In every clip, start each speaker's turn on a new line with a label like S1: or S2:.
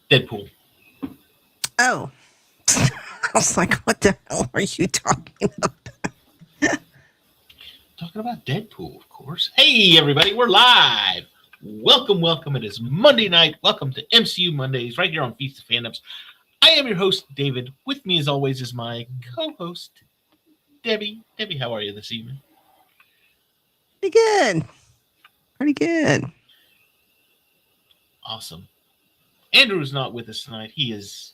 S1: Deadpool.
S2: Oh. I was like, what the hell are you talking about?
S1: Talking about Deadpool, of course. Hey, everybody, we're live. Welcome. It is Monday night. Welcome to MCU Mondays right here on Feast of Fandoms. I am your host, David. With me, as always, is my co-host, Debbie. Debbie, how are you this evening?
S2: Pretty good.
S1: Awesome. Andrew's not with us tonight. He is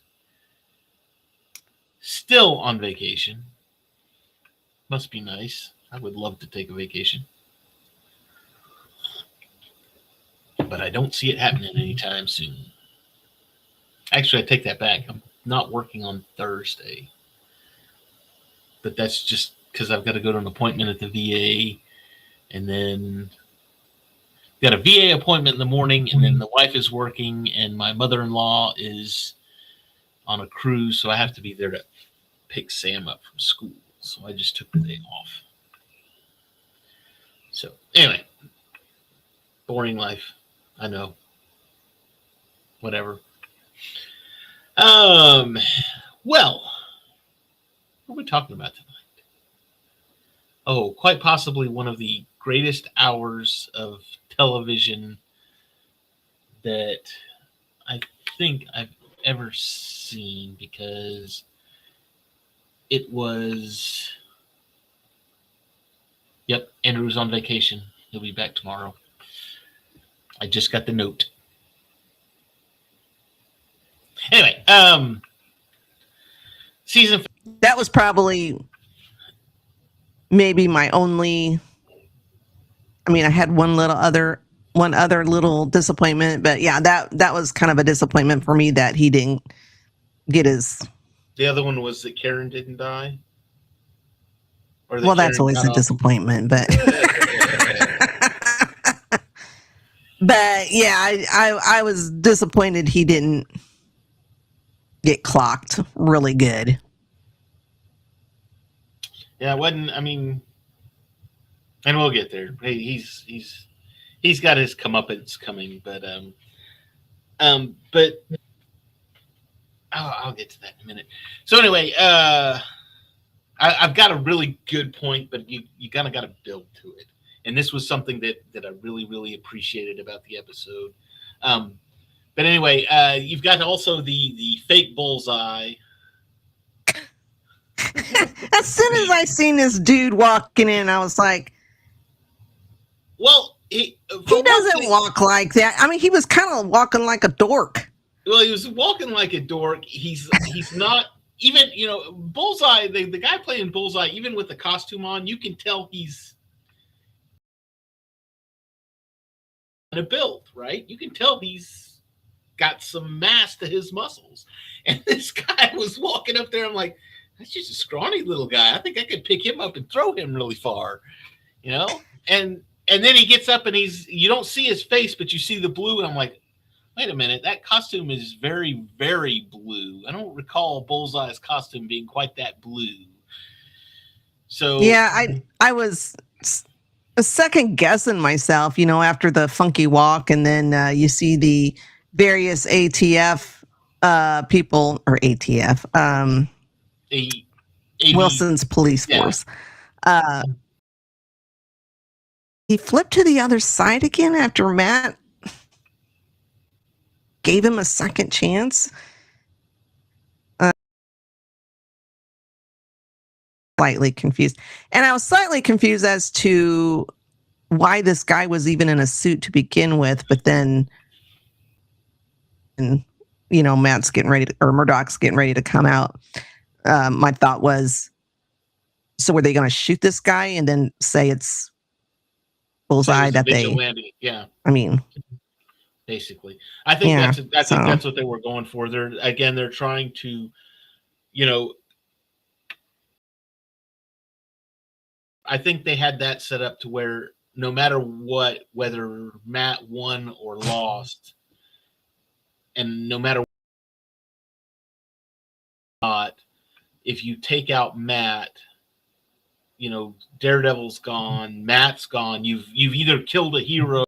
S1: still on vacation. Must be nice. I would love to take a vacation. But I don't see it happening anytime soon. Actually, I take that back. I'm not working on Thursday. But that's just because I've got to go to an appointment at the VA. And then got a VA appointment in the morning. And then the wife is working. And my mother-in-law is on a cruise. So I have to be there to pick Sam up from school. So I just took the day off. So anyway, boring life. I know. Whatever. Well, what are we talking about tonight? Oh, quite possibly one of the greatest hours of television that I think I've ever seen, because it was... Yep, Andrew's on vacation. He'll be back tomorrow. I just got the note. Anyway, season...
S2: That was probably maybe my only... I mean, I had one other little disappointment, but yeah, that was kind of a disappointment for me that he didn't get his...
S1: The other one was that Karen didn't die?
S2: Or well, that's always a disappointment, but... But yeah, I was disappointed he didn't get clocked really good.
S1: Yeah, it wasn't. I mean, and we'll get there. Hey, he's got his comeuppance coming, but I'll get to that in a minute. So anyway, I've got a really good point, but you kind of got to build to it. And this was something that I really, really appreciated about the episode. But anyway, you've got also the fake bullseye.
S2: As soon as I seen this dude walking in, I was like,
S1: well,
S2: he doesn't walk like that. I mean, he was kind of walking like a dork.
S1: Well, he was walking like a dork. He's not even, Bullseye, the guy playing Bullseye, even with the costume on, you can tell he's a build, right? You can tell he's got some mass to his muscles. And this guy was walking up there. I'm like, that's just a scrawny little guy. I think I could pick him up and throw him really far, And then he gets up and you don't see his face, but you see the blue. And I'm like, wait a minute, that costume is very, very blue. I don't recall Bullseye's costume being quite that blue. So
S2: yeah, I was second guessing myself, after the funky walk, and then you see the various ATF people, or ATF, Wilson's police force. He flipped to the other side again after Matt gave him a second chance. Slightly confused. And I was slightly confused as to why this guy was even in a suit to begin with, but then, Matt's getting ready to, or Murdoch's getting ready to come out. My thought was, so were they going to shoot this guy and then say it's Bullseye that
S1: vigilante. Yeah.
S2: I mean,
S1: basically, I think that's what they were going for. They're trying to, I think they had that set up to where no matter what, whether Matt won or lost, and no matter what, if you take out Matt, Daredevil's gone, Matt's gone. You've either killed a hero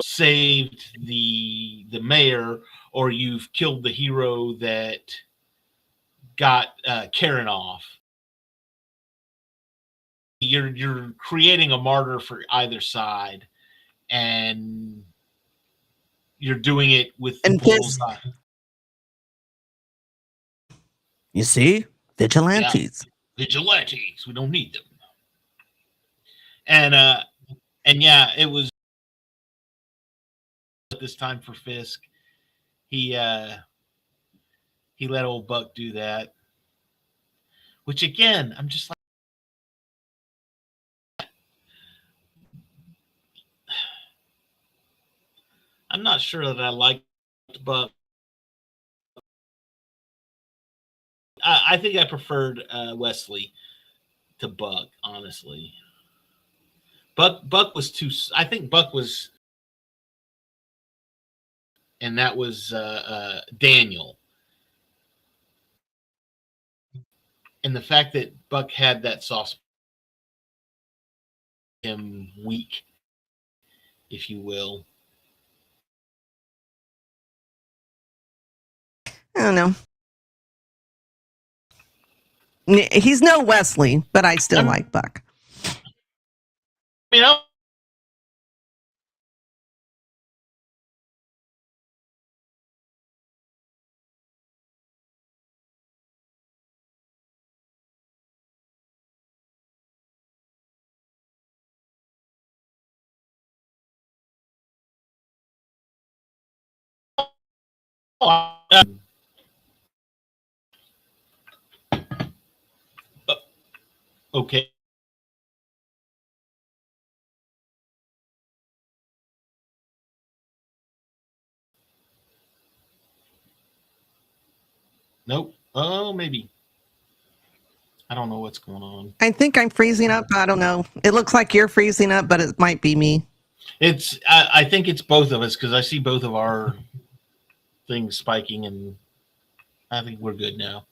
S1: saved the mayor, or you've killed the hero that got Karen off. You're creating a martyr for either side, and you're doing it with the
S2: And this,
S1: bullseye.
S2: you see, vigilantes.
S1: Yeah, vigilantes. We don't need them. And yeah, it was this time for Fisk. He let old Buck do that, which again, I'm just like, I'm not sure that I liked Buck. I think I preferred Wesley to Buck, honestly. Buck was too. I think Buck was, and that was Daniel. And the fact that Buck had that soft, him weak, if you will.
S2: I don't know. He's no Wesley, but I still like Buck.
S1: You know, okay. Nope. Oh, maybe. I don't know what's going on.
S2: I think I'm freezing up. I don't know. It looks like you're freezing up, but it might be me.
S1: It's. I think it's both of us because I see both of our things spiking, and I think we're good now.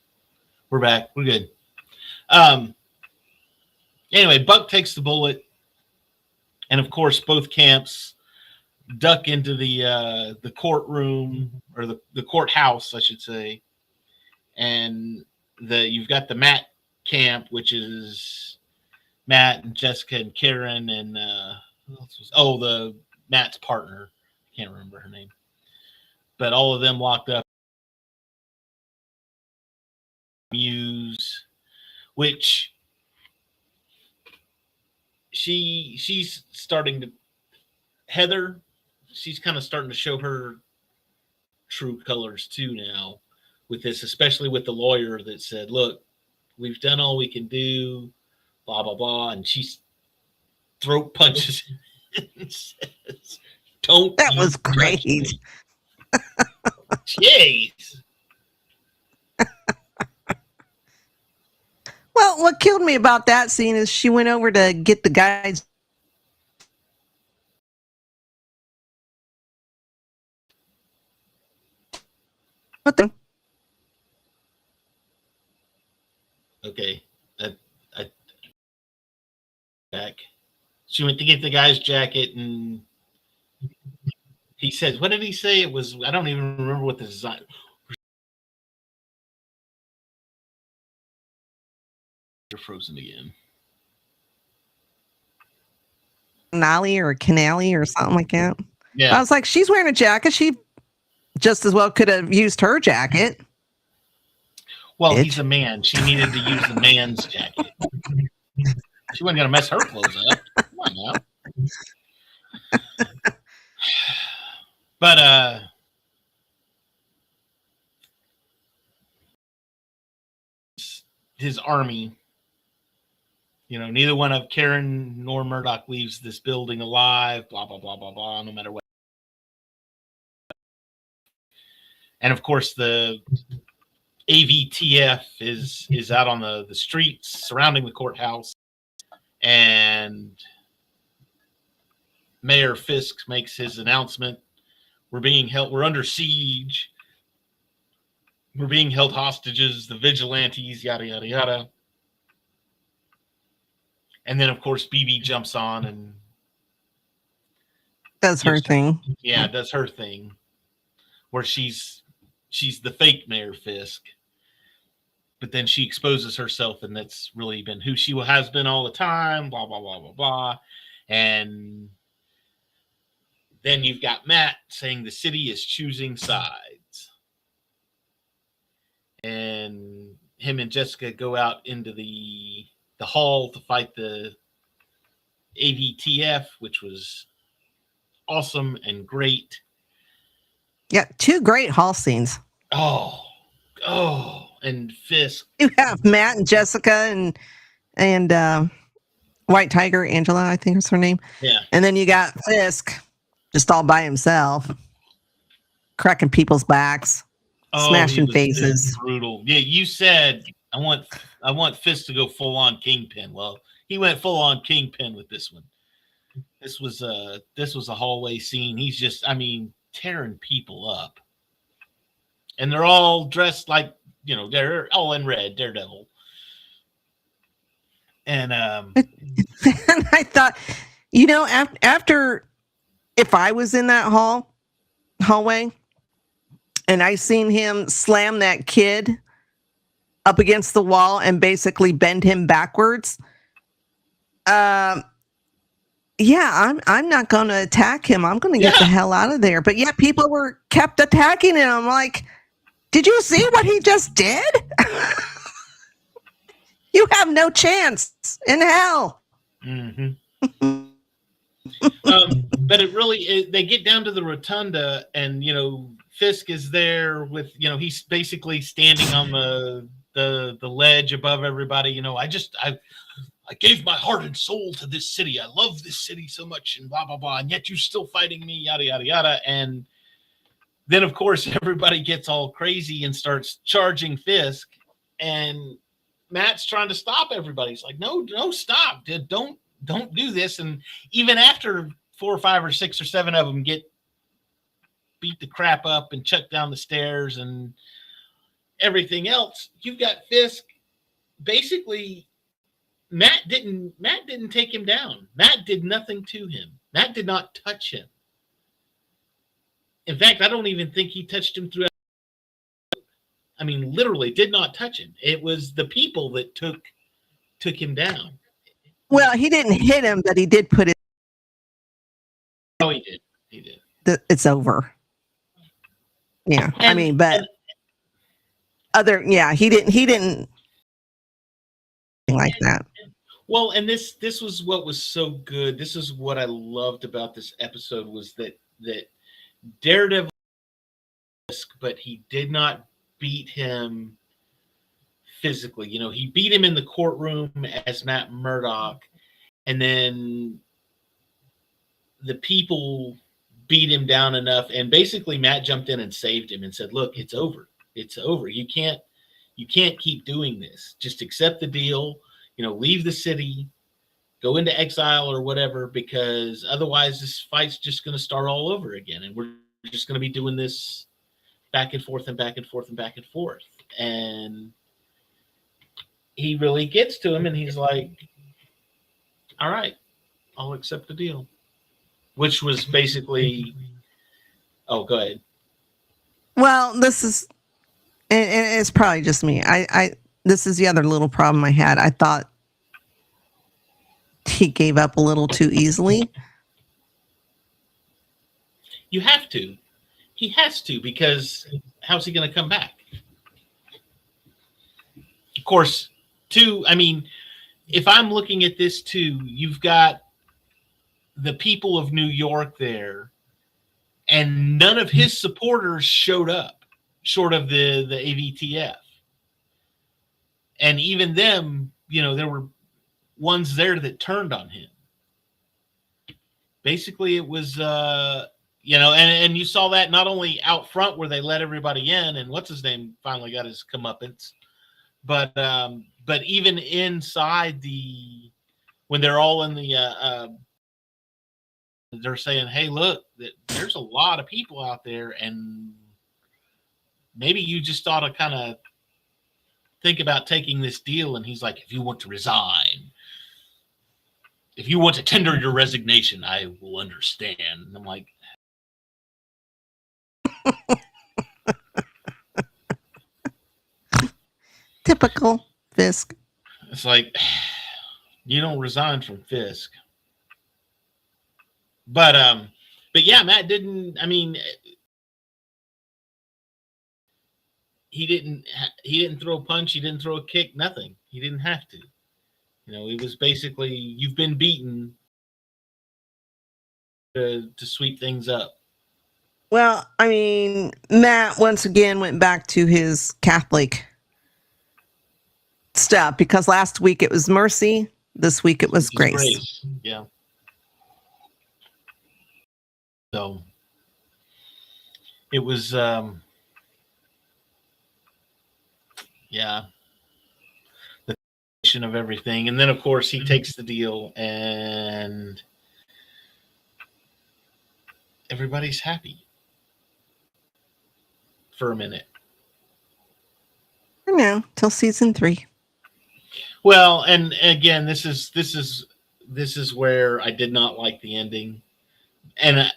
S1: We're back. We're good. Anyway, Buck takes the bullet, and of course, both camps duck into the courtroom, or the courthouse, I should say. And you've got the Matt camp, which is Matt and Jessica and Karen, and who else was, the Matt's partner. Can't remember her name, but all of them locked up. Muse, which she's starting to, Heather, she's kind of starting to show her true colors too now with this, especially with the lawyer that said, look, we've done all we can do, blah blah blah, and she's throat punches and says, don't.
S2: That was great.
S1: Jeez.
S2: Well, what killed me about that scene is she went over to get the guys. What the?
S1: Okay. Back. She went to get the guy's jacket, and he says, what did he say? It was, I don't even remember what the design. You're frozen again.
S2: Canali or Canali or something like that.
S1: Yeah.
S2: I was like, she's wearing a jacket. She just as well could have used her jacket.
S1: Well, he's a man. She needed to use the man's jacket. She wasn't going to mess her clothes up. Come on now. But his army, neither one of Karen nor Murdoch leaves this building alive, blah, blah, blah, blah, blah, no matter what. And of course, the AVTF is out on the streets surrounding the courthouse. And Mayor Fisk makes his announcement. We're under siege. We're being held hostages, the vigilantes, yada, yada, yada. And then, of course, BB jumps on,
S2: Does her thing.
S1: Yeah, does her thing, where she's the fake Mayor Fisk, but then she exposes herself, and that's really been who she has been all the time. Blah blah blah blah blah, and then you've got Matt saying the city is choosing sides, and him and Jessica go out into the hall to fight the AVTF, which was awesome and great.
S2: Yeah, 2 great hall scenes.
S1: Oh, and Fisk.
S2: You have Matt and Jessica and White Tiger, Angela, I think is her name.
S1: Yeah.
S2: And then you got Fisk just all by himself, cracking people's backs, smashing faces.
S1: Brutal. Yeah, you said I want Fisk to go full on Kingpin. Well, he went full on Kingpin with this one. This was a hallway scene. He's just, tearing people up. And they're all dressed like, they're all in red, Daredevil. And
S2: and I thought, after, if I was in that hallway and I seen him slam that kid up against the wall and basically bend him backwards, I'm not going to attack him. I'm going to get the hell out of there. But yet people kept attacking him. I'm like, did you see what he just did? You have no chance in hell.
S1: Mm-hmm. But it really, they get down to the rotunda, and Fisk is there with, he's basically standing on the ledge above everybody. I gave my heart and soul to this city. I love this city so much, and blah blah blah. And yet you're still fighting me, yada yada yada. And then of course everybody gets all crazy and starts charging Fisk, and Matt's trying to stop everybody. He's like, no, stop. Don't do this. And even after 4 or 5 or 6 or 7 of them get beat the crap up and chucked down the stairs and everything else, you've got Fisk. Basically, Matt didn't take him down. Matt did nothing to him. Matt did not touch him. In fact, I don't even think he touched him throughout. Literally did not touch him. It was the people that took him down.
S2: Well, he didn't hit him, but he did put it.
S1: Oh, he did. He did.
S2: It's over. Yeah, he didn't like that.
S1: Well, and this was what was so good. This is what I loved about this episode, was that Daredevil, but he did not beat him physically. He beat him in the courtroom as Matt Murdock, and then the people beat him down enough, and basically Matt jumped in and saved him and said, look, it's over. It's over. You can't keep doing this. Just accept the deal, leave the city, go into exile or whatever, because otherwise this fight's just going to start all over again. And we're just going to be doing this back and forth and back and forth and back and forth. And he really gets to him, and he's like, all right, I'll accept the deal. Which was basically, oh, go ahead.
S2: Well, this is, and it's probably just me. This is the other little problem I had. I thought he gave up a little too easily.
S1: You have to. He has to, because how's he going to come back? Of course, if I'm looking at this too, you've got the people of New York there, and none of his supporters showed up, short of the AVTF. And even them, there were ones there that turned on him. Basically, it was, and you saw that not only out front where they let everybody in, and what's his name finally got his comeuppance, but even inside when they're all in the, they're saying, hey, look, there's a lot of people out there, and maybe you just ought to kind of think about taking this deal. And he's like, if you want to resign, if you want to tender your resignation, I will understand. And I'm like,
S2: Typical Fisk.
S1: it's like, you don't resign from Fisk. But yeah, Matt didn't. I mean, he didn't throw a punch. He didn't throw a kick. Nothing. He didn't have to. You know, it was basically, you've been beaten, to sweep things up.
S2: Well, I mean, Matt once again went back to his Catholic stuff, because last week it was mercy. This week it was grace.
S1: Yeah. So it was, yeah, the of everything. And then, of course, he takes the deal and everybody's happy for a minute.
S2: For now, till season 3.
S1: Well, and again, this is where I did not like the ending, and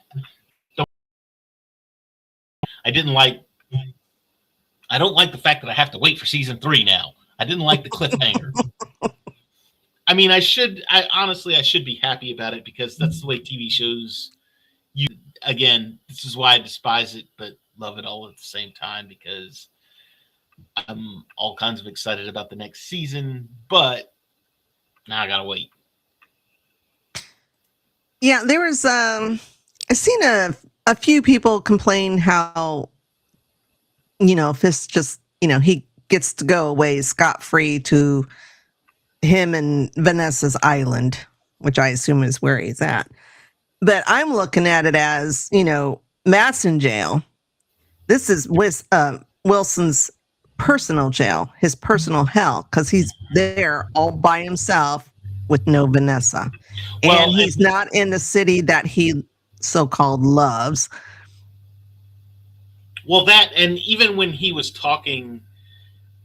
S1: I don't like the fact that I have to wait for season 3 now. I didn't like the cliffhanger. I mean, I should be happy about it, because that's the way TV shows. Again, this is why I despise it, but love it all at the same time, because I'm all kinds of excited about the next season, but now I gotta wait.
S2: Yeah, there was I've seen a few people complain how, you know, Fisk just, you know, he gets to go away scot-free to him and Vanessa's island, which I assume is where he's at. But I'm looking at it as, you know, Matt's in jail. This is Wilson's personal jail, his personal hell, because he's there all by himself with no Vanessa. And he's not in the city that he so-called loves.
S1: Well, that, and even when he was talking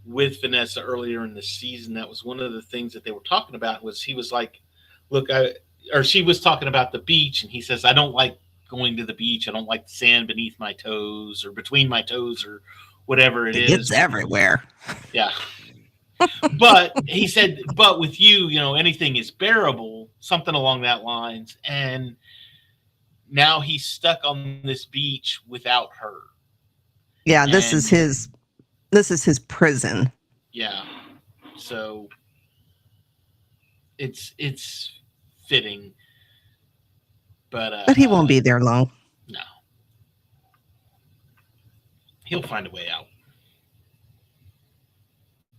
S1: with Vanessa earlier in the season, that was one of the things that they were talking about, was he was like, look, she was talking about the beach, and he says, I don't like going to the beach. I don't like the sand beneath my toes or between my toes or whatever it is.
S2: It's everywhere.
S1: Yeah. But he said, but with you, you know, anything is bearable, something along that lines. And now he's stuck on this beach without her.
S2: Yeah, this is his prison.
S1: Yeah. So it's fitting. But
S2: he won't be there long.
S1: No. He'll find a way out.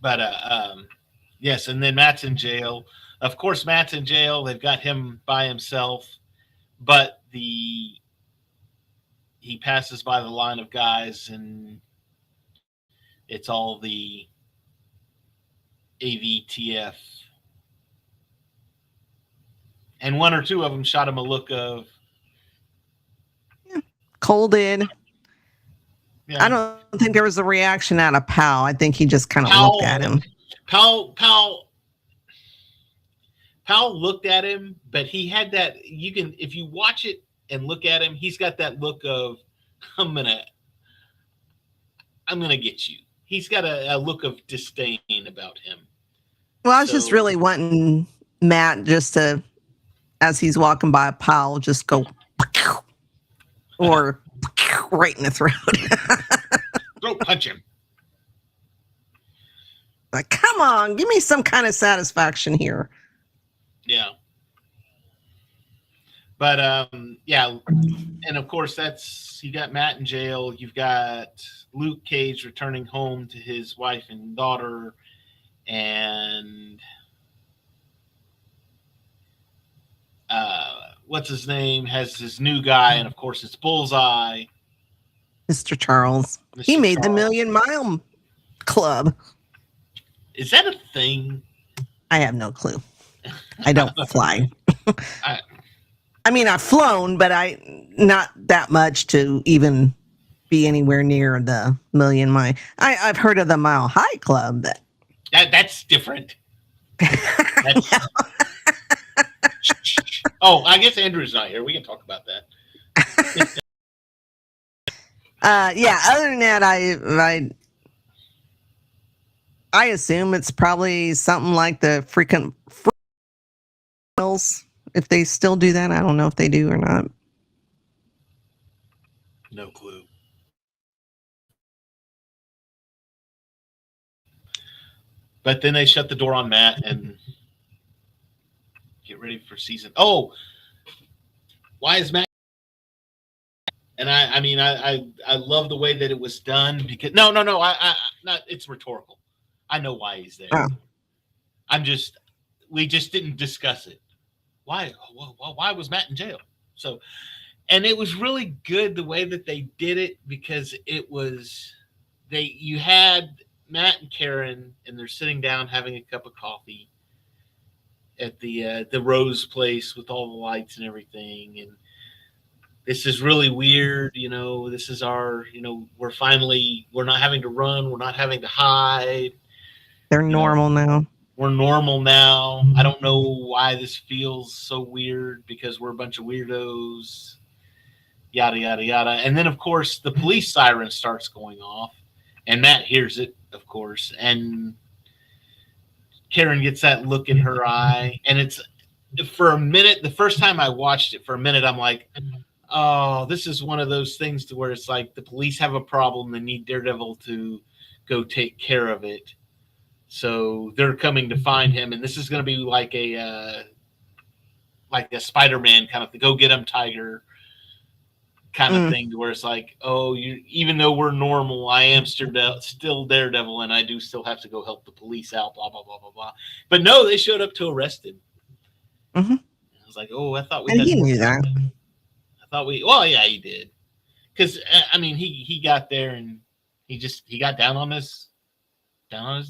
S1: But yes, and then Matt's in jail. Of course, Matt's in jail. They've got him by himself, but he passes by the line of guys, and it's all the AVTF. And one or two of them shot him a look of,
S2: Cole did.
S1: Yeah.
S2: I don't think there was a reaction out of Powell. I think he just kind of looked at him.
S1: Powell looked at him, but he had that, you can, if you watch it and look at him, he's got that look of, I'm gonna get you. He's got a look of disdain about him.
S2: Well, I was just really wanting Matt just to, as he's walking by Powell, just go or right in the throat.
S1: Throat punch him.
S2: Like, come on, give me some kind of satisfaction here.
S1: Yeah. But yeah, and of course you got Matt in jail. You've got Luke Cage returning home to his wife and daughter, and what's his name has his new guy, and of course it's Bullseye.
S2: Mr. Charles. He made the Million Mile Club.
S1: Is that a thing?
S2: I have no clue. I don't fly. I mean, I've flown, but not that much to even be anywhere near the Million Mile. I've heard of the Mile High Club.
S1: That's different. Oh, I guess Andrew's not here. We can talk about that.
S2: Yeah. Other than that, I assume it's probably something like the frequent frequentals. If they still do that, I don't know if they do or not.
S1: No clue. But then they shut the door on Matt and get ready for season. Oh, why is Matt? And I love the way that it was done because no, I not it's rhetorical. I know why he's there.
S2: Oh.
S1: We just didn't discuss it. Why was Matt in jail? So, and it was really good the way that they did it because you had Matt and Karen and they're sitting down having a cup of coffee at the Rose place with all the lights and everything, and this is really weird, this is our, we're not having to run, we're not having to hide.
S2: They're normal now.
S1: We're normal now. I don't know why this feels so weird because we're a bunch of weirdos, yada, yada, yada. And then, of course, the police siren starts going off, and Matt hears it, of course, and Karen gets that look in her eye, and it's, for a minute, the first time I watched it, for a minute, I'm like, oh, this is one of those things to where it's like the police have a problem. They need Daredevil to go take care of it. So they're coming to find him. And this is going to be like a Spider-Man kind of the go get him tiger kind of thing to where it's like, oh, even though we're normal, I am still Daredevil and I do still have to go help the police out, blah, blah, blah, blah, blah. But no, they showed up to arrest him.
S2: Mm-hmm.
S1: I was like, oh, I thought we
S2: and he knew that.
S1: Well, yeah, he did. Because, he got there and he got down on his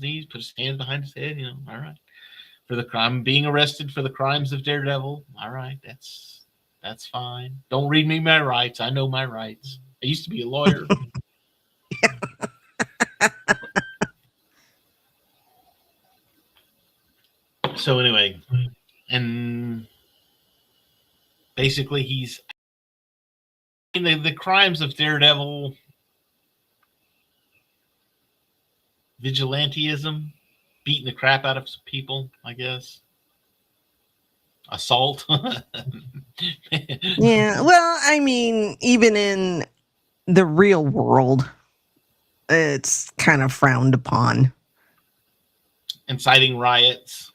S1: knees, put his hands behind his head, all right. For the crime, being arrested for the crimes of Daredevil, all right, that's fine. Don't read me my rights. I know my rights. I used to be a lawyer. So anyway, and basically he's the crimes of Daredevil, vigilantism, beating the crap out of people, I guess. Assault.
S2: Yeah, well, even in the real world, it's kind of frowned upon.
S1: Inciting riots.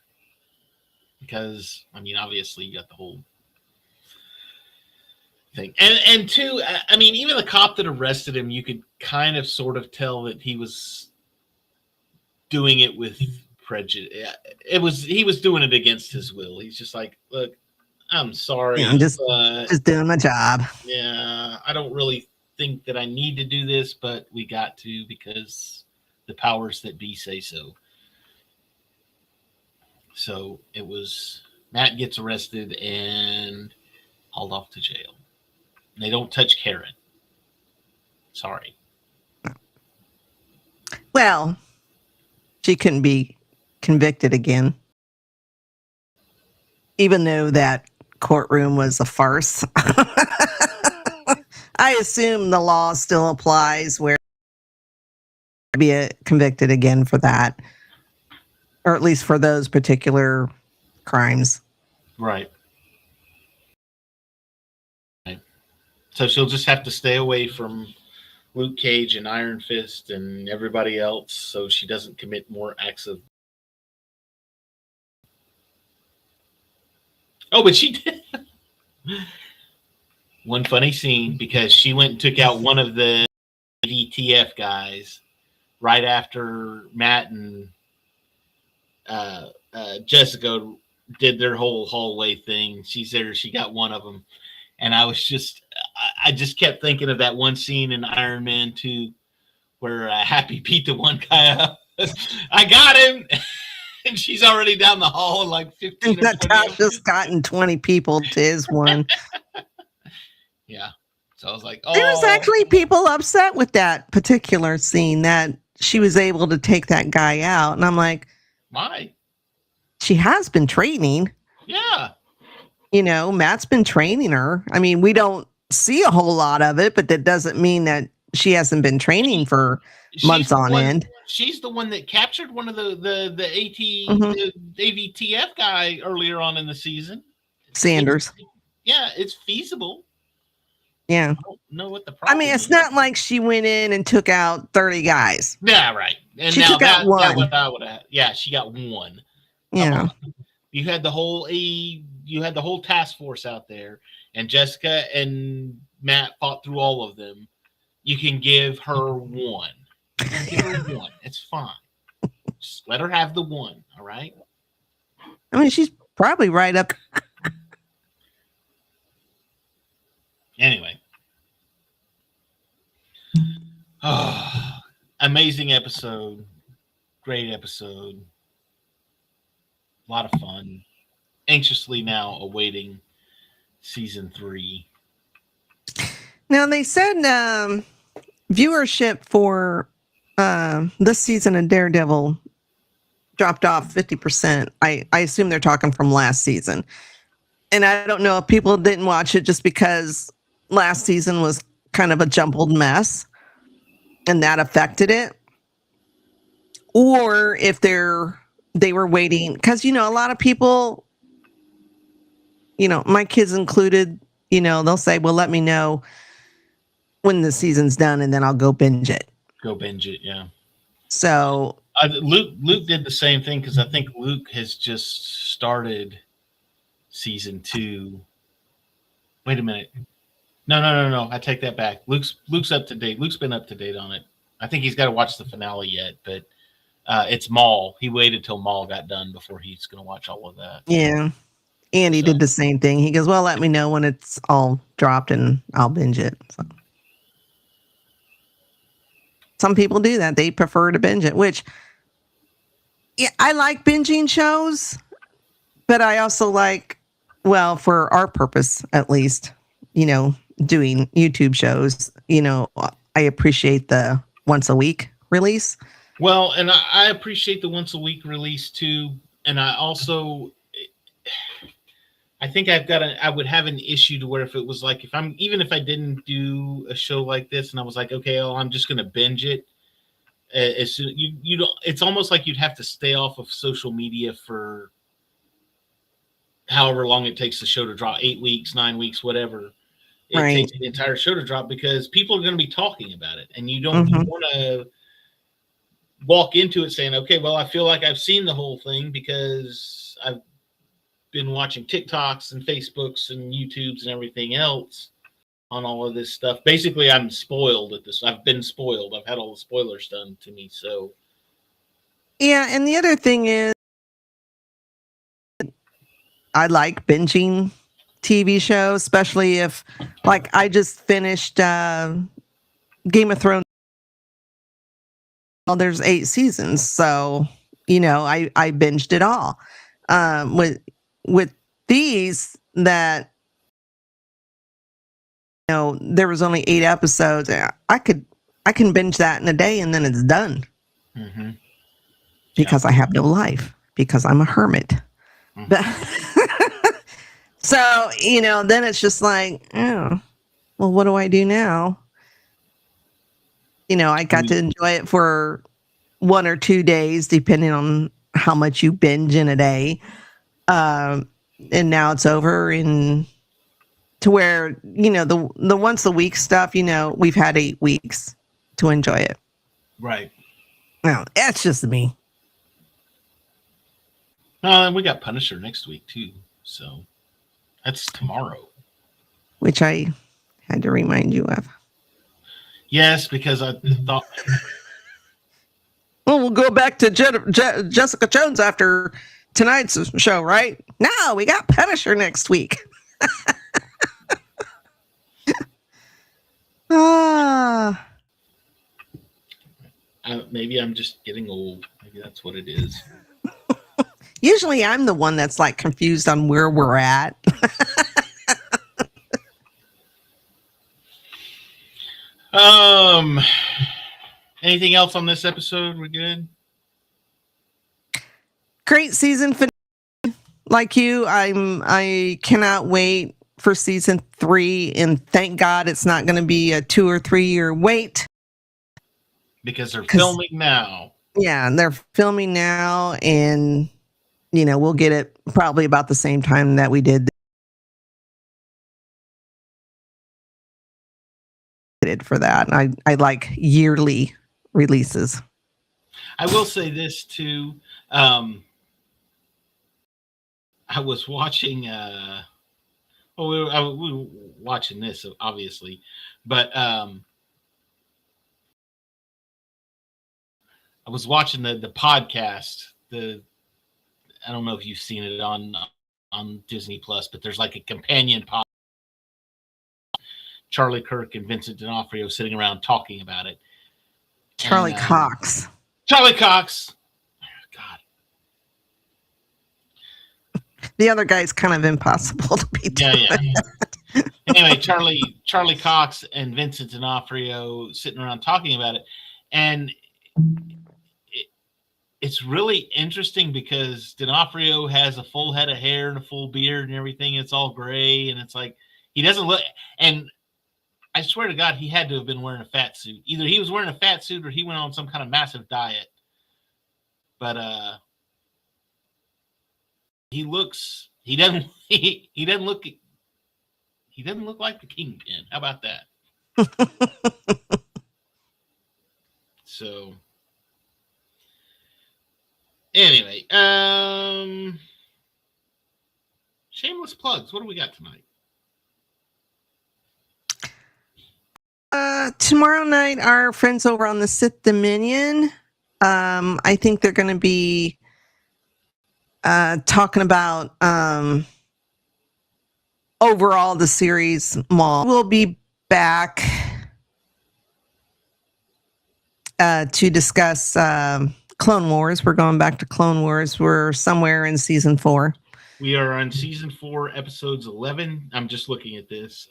S1: Because, obviously you got the whole thing. And two, even the cop that arrested him, you could kind of sort of tell that he was doing it with prejudice. He was doing it against his will. He's just like, look, I'm sorry.
S2: Yeah, I'm just doing my job.
S1: Yeah, I don't really think that I need to do this, but we got to because the powers that be say so. So it was Matt gets arrested and hauled off to jail. They don't touch Karen. Sorry.
S2: Well, she couldn't be convicted again. Even though that courtroom was a farce. I assume the law still applies where be convicted again for that. Or at least for those particular crimes.
S1: Right. So she'll just have to stay away from Luke Cage and Iron Fist and everybody else so she doesn't commit more acts of... Oh, but she did. One funny scene because she went and took out one of the VTF guys right after Matt and Jessica did their whole hallway thing. She's there. She got one of them. And I just kept thinking of that one scene in Iron Man 2 where Happy beat the one guy up. I got him. And she's already down the hall in like 15 or 20.
S2: Natasha's gotten 20 people to his one.
S1: Yeah. So I was like, oh.
S2: There was actually people upset with that particular scene that she was able to take that guy out. And I'm like,
S1: why?
S2: She has been training.
S1: Yeah.
S2: Matt's been training her. I mean, we don't see a whole lot of it, but that doesn't mean that she hasn't been training for months on end.
S1: She's the one that captured one of the
S2: Mhm.
S1: the AVTF guy earlier on in the season.
S2: Sanders.
S1: It's feasible.
S2: Yeah.
S1: I don't know what the problem
S2: I mean, it's not like she went in and took out 30 guys.
S1: Yeah, right. And
S2: she
S1: now
S2: took out one.
S1: She got one.
S2: Yeah.
S1: You had the whole task force out there, and Jessica and Matt fought through all of them. You can give her one. Give her one. It's fine. Just let her have the one. All right.
S2: I mean, she's probably right up.
S1: Anyway. Oh, amazing episode. Great episode. A lot of fun. Anxiously now awaiting season 3.
S2: Now they said viewership for this season of Daredevil dropped off 50%. I assume they're talking from last season. And I don't know if people didn't watch it just because last season was kind of a jumbled mess and that affected it. Or if they were waiting, because a lot of people, my kids included, they'll say, well, let me know when the season's done and then I'll go binge it.
S1: Yeah.
S2: So
S1: Luke did the same thing, because I think Luke has just started season 2. Wait a minute. No. I take that back. Luke's up to date. Luke's been up to date on it. I think he's got to watch the finale yet, but it's Maul. He waited till Maul got done before he's going to watch all of that.
S2: Yeah. Andy did the same thing. He goes, well, let me know when it's all dropped and I'll binge it. So. Some people do that. They prefer to binge it, which I like binging shows, but I also like, well, for our purpose, at least, doing YouTube shows, I appreciate the once a week release.
S1: Well, and I appreciate the once a week release too. And I also, I think I would have an issue to where if it was like, even if I didn't do a show like this and I was like, okay, I'm just going to binge it. As soon, you don't, it's almost like you'd have to stay off of social media for however long it takes the show to drop, 8 weeks, 9 weeks, whatever. It takes the entire show to drop, because people are going to be talking about it, and you don't want to walk into it saying, okay, well, I feel like I've seen the whole thing because I've been watching TikToks and Facebooks and YouTubes and everything else on all of this stuff. Basically, I'm spoiled at this. I've been spoiled. I've had all the spoilers done to me. So,
S2: yeah. And the other thing is, I like binging TV shows, especially if, like, I just finished Game of Thrones. Well, there's 8 seasons, so I binged it all. With these that there was only 8 episodes. I can binge that in a day and then it's done.
S1: Mm-hmm.
S2: Because I have no life, because I'm a hermit. Mm-hmm. But so then it's just like, oh, well, what do I do now? I got to enjoy it for 1 or 2 days, depending on how much you binge in a day. And now it's over, and to where, the once a week stuff, we've had 8 weeks to enjoy it.
S1: Right.
S2: Well, that's just me.
S1: We got Punisher next week too. So that's tomorrow.
S2: Which I had to remind you of.
S1: Yes, because I thought.
S2: Well, we'll go back to Jessica Jones after tonight's show, right? No, we got Punisher next week.
S1: Maybe I'm just getting old. Maybe that's what it is.
S2: Usually I'm the one that's like confused on where we're at.
S1: Anything else on this episode? We're good.
S2: Great season finale. like you, I cannot wait for season 3, and thank God it's not going to be a 2 or 3 year wait.
S1: Because they're filming now.
S2: Yeah, they're filming now, and we'll get it probably about the same time that we did for that. I like yearly releases.
S1: I will say this too. I was watching. We were watching this, obviously, but I was watching the podcast. I don't know if you've seen it on Disney Plus, but there's like a companion podcast. Charlie Kirk and Vincent D'Onofrio sitting around talking about it.
S2: Charlie Cox.
S1: Charlie Cox. God.
S2: The other guy's kind of impossible to be.
S1: Yeah. Anyway, Charlie Cox and Vincent D'Onofrio sitting around talking about it, and it's really interesting because D'Onofrio has a full head of hair and a full beard and everything. It's all gray, and it's like he doesn't look. And I swear to God, he had to have been wearing a fat suit. Either he was wearing a fat suit or he went on some kind of massive diet. But he doesn't look like the Kingpin. How about that? So anyway, shameless plugs. What do we got tonight?
S2: Tomorrow night, our friends over on the Sith Dominion, I think they're going to be talking about overall the series. We'll be back to discuss Clone Wars. We're going back to Clone Wars. We're somewhere in season 4.
S1: We are on season 4, episodes 11. I'm just looking at this.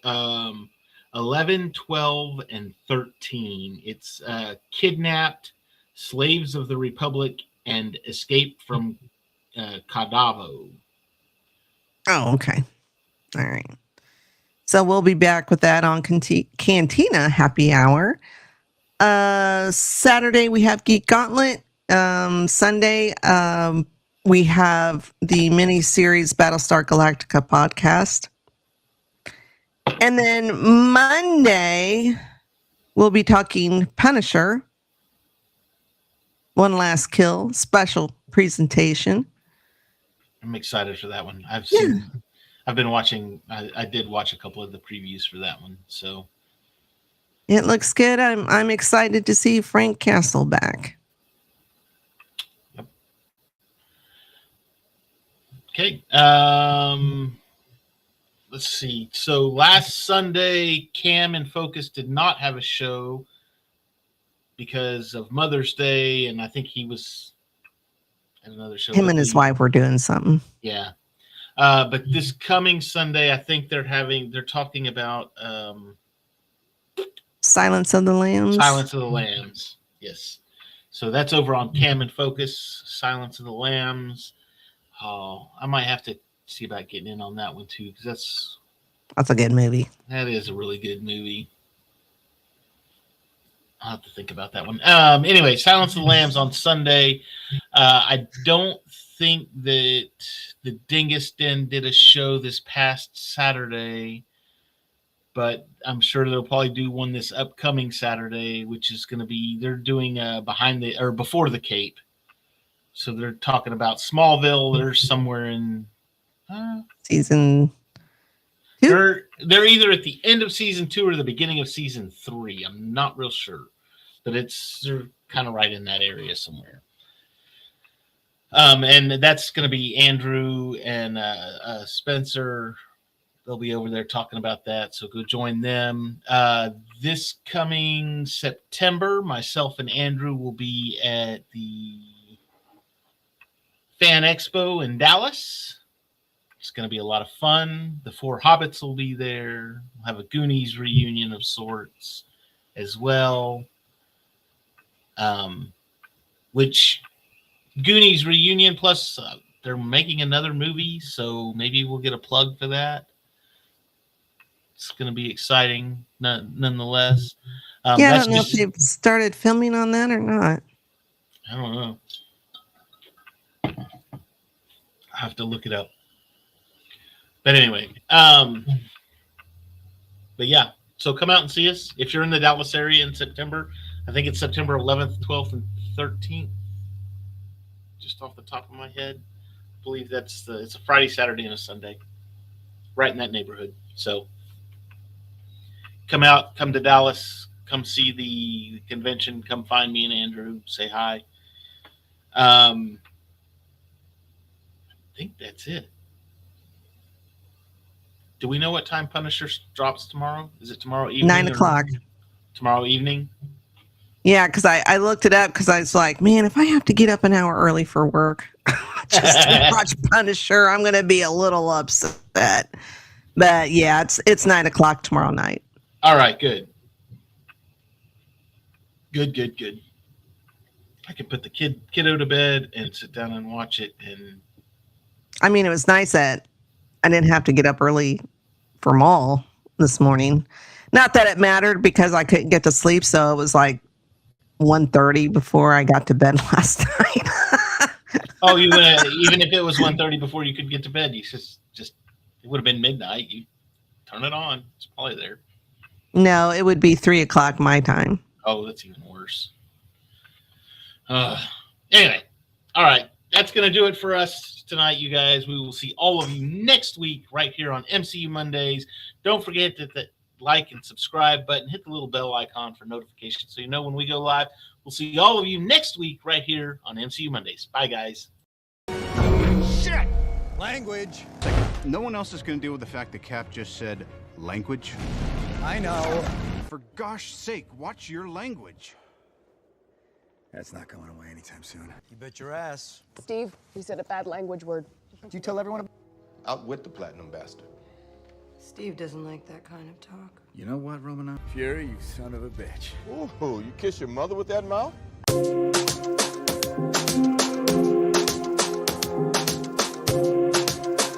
S1: 11, 12, and 13. It's Kidnapped, Slaves of the Republic, and Escape from Kadavo.
S2: Oh, okay. All right. So we'll be back with that on Cantina Happy Hour. Saturday, we have Geek Gauntlet. Sunday, we have the mini-series Battlestar Galactica podcast. And then Monday, we'll be talking Punisher. One Last Kill, special presentation.
S1: I'm excited for that one. I've been watching. I did watch a couple of the previews for that one. So
S2: it looks good. I'm excited to see Frank Castle back.
S1: Yep. Okay. Let's see. So last Sunday, Cam and Focus did not have a show because of Mother's Day, and I think he was at another show.
S2: Him and his wife were doing something.
S1: Yeah. But this coming Sunday, I think they're talking about
S2: Silence of the Lambs.
S1: Silence of the Lambs. Yes. So that's over on Cam and Focus, Silence of the Lambs. Oh, I might have to see about getting in on that one too, because
S2: that's a good movie.
S1: That is a really good movie. I'll have to think about that one. Anyway, Silence of the Lambs on Sunday. I don't think that the Dingus Den did a show this past Saturday, but I'm sure they'll probably do one this upcoming Saturday, which is going to be, they're doing Before the Cape. So they're talking about Smallville. They're somewhere in
S2: season 2.
S1: They're either at the end of season 2 or the beginning of season 3. I'm not real sure, but they're kind of right in that area somewhere. And that's going to be Andrew and Spencer. They'll be over there talking about that, so go join them. This coming September, myself and Andrew will be at the Fan Expo in Dallas. It's going to be a lot of fun. The 4 Hobbits will be there. We'll have a Goonies reunion of sorts as well. Which Goonies reunion plus they're making another movie, so maybe we'll get a plug for that. It's going to be exciting, nonetheless.
S2: Yeah, I don't know if they've started filming on that or not.
S1: I don't know. I have to look it up. But anyway, but yeah. So come out and see us if you're in the Dallas area in September. I think it's September 11th, 12th, and 13th. Just off the top of my head, I believe it's a Friday, Saturday, and a Sunday, right in that neighborhood. So come out, come to Dallas, come see the convention, come find me and Andrew, say hi. I think that's it. Do we know what time Punisher drops tomorrow? Is it tomorrow evening?
S2: 9 o'clock.
S1: Tomorrow evening?
S2: Yeah, because I looked it up because I was like, man, if I have to get up an hour early for work just to watch Punisher, I'm going to be a little upset. But yeah, it's 9 o'clock tomorrow night.
S1: All right, good. Good. I can put the kiddo to bed and sit down and watch it. And
S2: I mean, it was nice that I didn't have to get up early for mall this morning. Not that it mattered because I couldn't get to sleep, so it was like 1:30 before I got to bed last night.
S1: Oh, you even if it was 1:30 before you could get to bed, you just it would have been midnight. You turn it on; it's probably there.
S2: No, it would be 3 o'clock my time.
S1: Oh, that's even worse. Anyway, all right, that's gonna do it for us tonight, you guys. We will see all of you next week right here on MCU Mondays. Don't forget that the like and subscribe button, hit the little bell icon for notifications so you know when we go live. We'll see all of you next week right here on MCU Mondays. Bye, guys.
S3: Shit! Language.
S4: No one else is going to deal with the fact that Cap just said language.
S3: I know.
S4: For gosh sake, watch your language.
S3: That's not going away anytime soon. You bet your ass.
S5: Steve, you said a bad language word.
S3: Did you tell everyone?
S6: Outwit the platinum bastard.
S7: Steve doesn't like that kind of talk.
S3: You know what, Romanoff? Fury, you son of a bitch.
S6: Ooh, you kiss your mother with that mouth?